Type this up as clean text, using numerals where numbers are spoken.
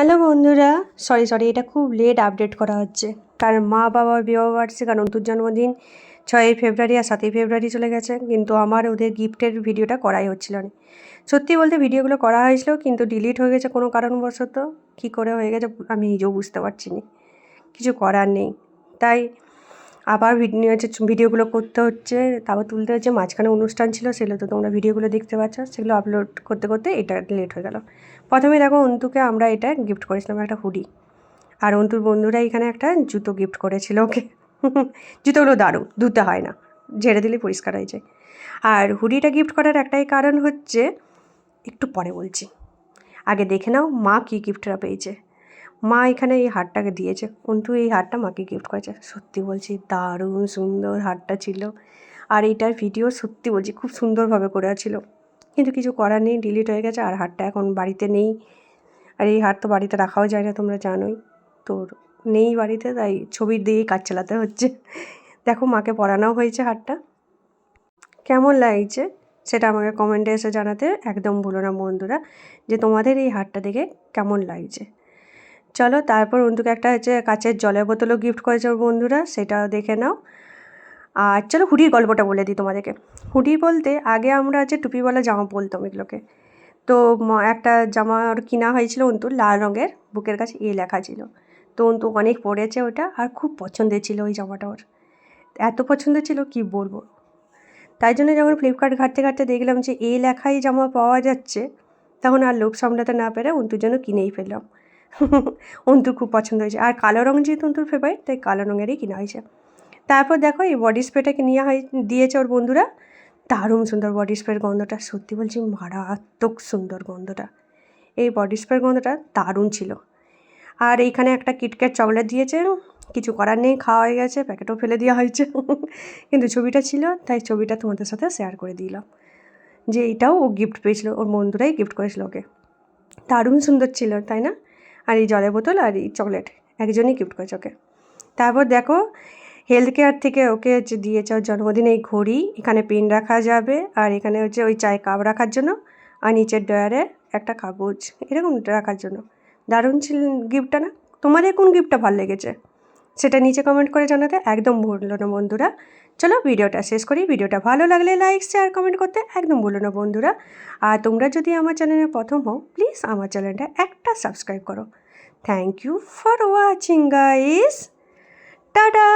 Hello বন্ধুরা, sorry এটা খুব লেট আপডেট করা হচ্ছে, কারণ মা বাবার বিবাহবার্ষিকী কারণ অন্তুর জন্মদিন 6ই ফেব্রুয়ারি আর 7ই ফেব্রুয়ারি চলে গেছে, কিন্তু আমার ওদের গিফটের ভিডিওটা করাই হচ্ছিল না। সত্যি বলতে ভিডিওগুলো করা হয়েছিল, কিন্তু ডিলিট হয়ে গেছে কোনো কারণবশত। কী করে হয়ে গেছে আমি নিজেও বুঝতে পারছি না, কিছু করার নেই। তাই আবার ভিডিওগুলো করতে হচ্ছে, তারপর তুলতে হচ্ছে। মাঝখানে অনুষ্ঠান ছিল, সেগুলো তো তোমরা ভিডিওগুলো দেখতে পাচ্ছ, সেগুলো আপলোড করতে করতে এটা লেট হয়ে গেল। প্রথমে দেখো অন্তুকে আমরা এটা গিফট করেছিলাম, একটা হুডি, আর অন্তুর বন্ধুরা এখানে একটা জুতো গিফট করেছিল ওকে। জুতোগুলো দারুণ, ধুতে হয় না, ঝেড়ে দিলে পরিষ্কার হয়ে যায়। আর হুডিটা গিফট করার একটাই কারণ হচ্ছে, একটু পরে বলছি, আগে দেখে নাও মা কী গিফটটা পেয়েছে। মা এখানে এই হারটাকে দিয়েছে, অন্তু এই হারটা মাকে গিফট করেছে। সত্যি বলছি দারুণ সুন্দর হারটা ছিল, আর এইটার ভিডিও সত্যি বলছি খুব সুন্দরভাবে করা ছিল, কিন্তু কিছু করার নেই, ডিলিট হয়ে গেছে। আর হারটা এখন বাড়িতে নেই, আর এই হার তো বাড়িতে রাখাও যায় না, তোমরা জানোই তো, নেই বাড়িতে, তাই ছবির দিয়েই কাজ চালাতে হচ্ছে। দেখো মাকে পরানোও হয়েছে হারটা, কেমন লাগছে সেটা আমাকে কমেন্টে এসে জানাতে একদম ভুলো না বন্ধুরা, যে তোমাদের এই হারটা দেখে কেমন লাগছে। চলো, তারপর অন্তুকে একটা কাচের জলের বোতলও গিফট করেছে ওর বন্ধুরা, সেটাও দেখে নাও। আর চলো হুডির গল্পটা বলে দিই তোমাদেরকে। হুডি বলতে আগে আমরা টুপিওয়ালা জামা বলতাম এগুলোকে। তো একটা জামা ওর কিনা হয়েছিল অন্তুর, লাল রঙের, বুকের কাছে লেখা ছিল। তো অন্তু অনেক পরেছে ওটা, আর খুব পছন্দের ছিল ওই জামাটা ওর, এত পছন্দ ছিল কি বলবো। তাই জন্য যখন ফ্লিপকার্ট ঘাঁটতে ঘাঁটতে দেখলাম যে লেখাই জামা পাওয়া যাচ্ছে, তখন আর লোভ সামলাতে না পেরে অন্তুর জন্য কিনেই ফেললাম। অন্তুর খুব পছন্দ হয়েছে, আর কালো রঙ যেহেতু অন্তুর ফেভারিট, তাই কালো রঙেরই কিনা হয়েছে। তারপর দেখো এই বডি স্প্রেটাকে দিয়েছে ওর বন্ধুরা, দারুণ সুন্দর বডি স্প্রের গন্ধটা, সত্যি বলছি মারাত্মক সুন্দর গন্ধটা, এই বডি স্প্রের গন্ধটা দারুণ ছিল। আর এইখানে একটা কিটক্যাট চকলেট দিয়েছে, কিছু করার নেই, খাওয়া হয়ে গেছে, প্যাকেটও ফেলে দেওয়া হয়েছে। কিন্তু ছবিটা ছিল, তাই ছবিটা তোমাদের সাথে শেয়ার করে দিলাম, যে এটাও ও গিফট পেয়েছিল, ওর বন্ধুরাই গিফট করেছিল ওকে। দারুণ সুন্দর ছিল তাই না? আর এই জলের বোতল আর এই চকলেট একজনই গিফট করেছে ওকে। তারপর দেখো হেলথ কেয়ার থেকে ওকে দিয়েছে ওর জন্মদিনে এই ঘড়ি, এখানে পেন রাখা যাবে, আর এখানে ওই চায়ের কাপ রাখার জন্য, আর নিচের ড্রয়ারে একটা কাগজ এরকম রাখার জন্য। দারুণ ছিল গিফটটা না? তোমাদের কোন গিফটটা ভালো লেগেছে সেটা নিচে কমেন্ট করে জানাতে একদম ভুলো না বন্ধুরা। চলো ভিডিওটা শেষ করি, ভিডিওটা ভালো লাগলে লাইক শেয়ার কমেন্ট করতে একদম ভুলো না বন্ধুরা। আর তোমরা যদি আমার চ্যানেলে প্রথম হও, প্লিজ আমার চ্যানেলটা একটা সাবস্ক্রাইব করো। Thank you for watching guys, tata.